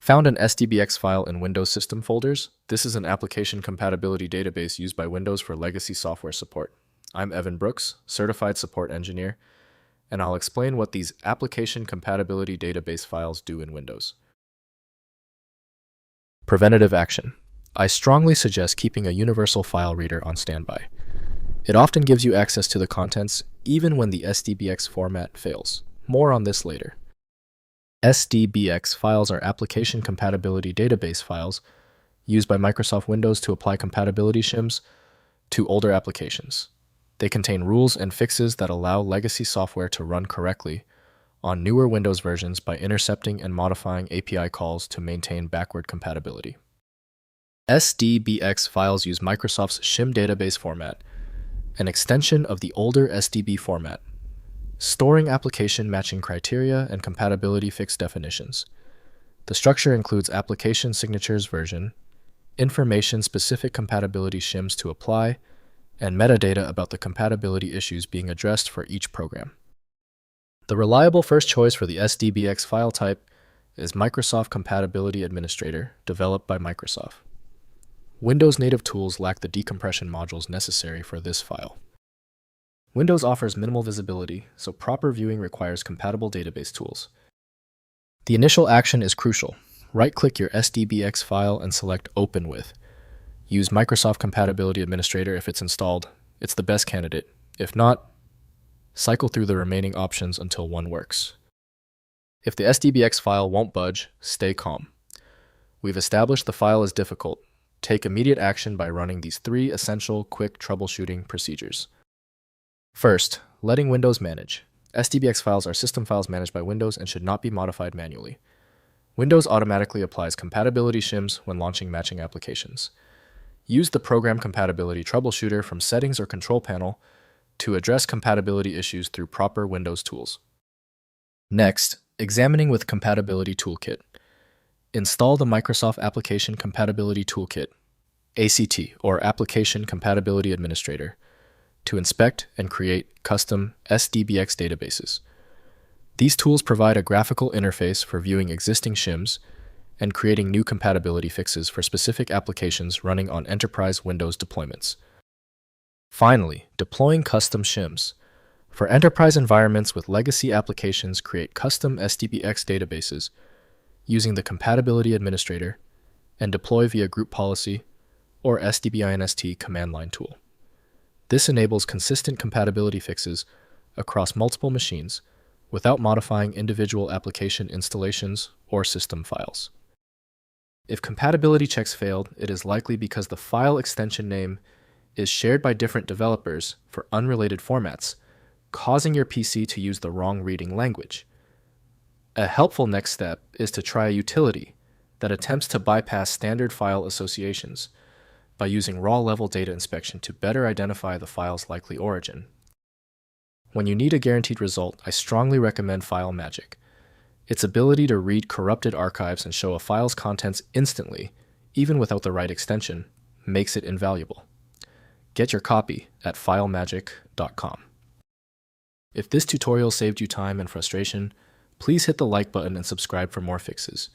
Found an SDBX file in Windows System folders. This is an application compatibility database used by Windows for legacy software support. I'm Evan Brooks, Certified Support Engineer, and I'll explain what these application compatibility database files do in Windows. Preventative action. I strongly suggest keeping a universal file reader on standby. It often gives you access to the contents even when the SDBX format fails. More on this later. SDBX files are application compatibility database files used by Microsoft Windows to apply compatibility shims to older applications. They contain rules and fixes that allow legacy software to run correctly on newer Windows versions by intercepting and modifying API calls to maintain backward compatibility. SDBX files use Microsoft's Shim database format, an extension of the older SDB format, storing application matching criteria and compatibility fix definitions. The structure includes application signatures version, information-specific compatibility shims to apply, and metadata about the compatibility issues being addressed for each program. The reliable first choice for the SDBX file type is Microsoft Compatibility Administrator, developed by Microsoft. Windows native tools lack the decompression modules necessary for this file. Windows offers minimal visibility, so proper viewing requires compatible database tools. The initial action is crucial. Right-click your SDBX file and select Open With. Use Microsoft Compatibility Administrator if it's installed. It's the best candidate. If not, cycle through the remaining options until one works. If the SDBX file won't budge, stay calm. We've established the file is difficult. Take immediate action by running these 3 essential quick troubleshooting procedures. First, letting Windows manage. SDBX files are system files managed by Windows and should not be modified manually. Windows automatically applies compatibility shims when launching matching applications. Use the Program Compatibility Troubleshooter from Settings or Control Panel to address compatibility issues through proper Windows tools. Next, examining with Compatibility Toolkit. Install the Microsoft Application Compatibility Toolkit, ACT, or Application Compatibility Administrator, to inspect and create custom SDBX databases. These tools provide a graphical interface for viewing existing shims and creating new compatibility fixes for specific applications running on enterprise Windows deployments. Finally, deploying custom shims. For enterprise environments with legacy applications, create custom SDBX databases using the Compatibility Administrator and deploy via group policy or SDBinst command line tool. This enables consistent compatibility fixes across multiple machines without modifying individual application installations or system files. If compatibility checks failed, it is likely because the file extension name is shared by different developers for unrelated formats, causing your PC to use the wrong reading language. A helpful next step is to try a utility that attempts to bypass standard file associations by using raw-level data inspection to better identify the file's likely origin. When you need a guaranteed result, I strongly recommend File Magic. Its ability to read corrupted archives and show a file's contents instantly, even without the right extension, makes it invaluable. Get your copy at filemagic.com. If this tutorial saved you time and frustration, please hit the like button and subscribe for more fixes.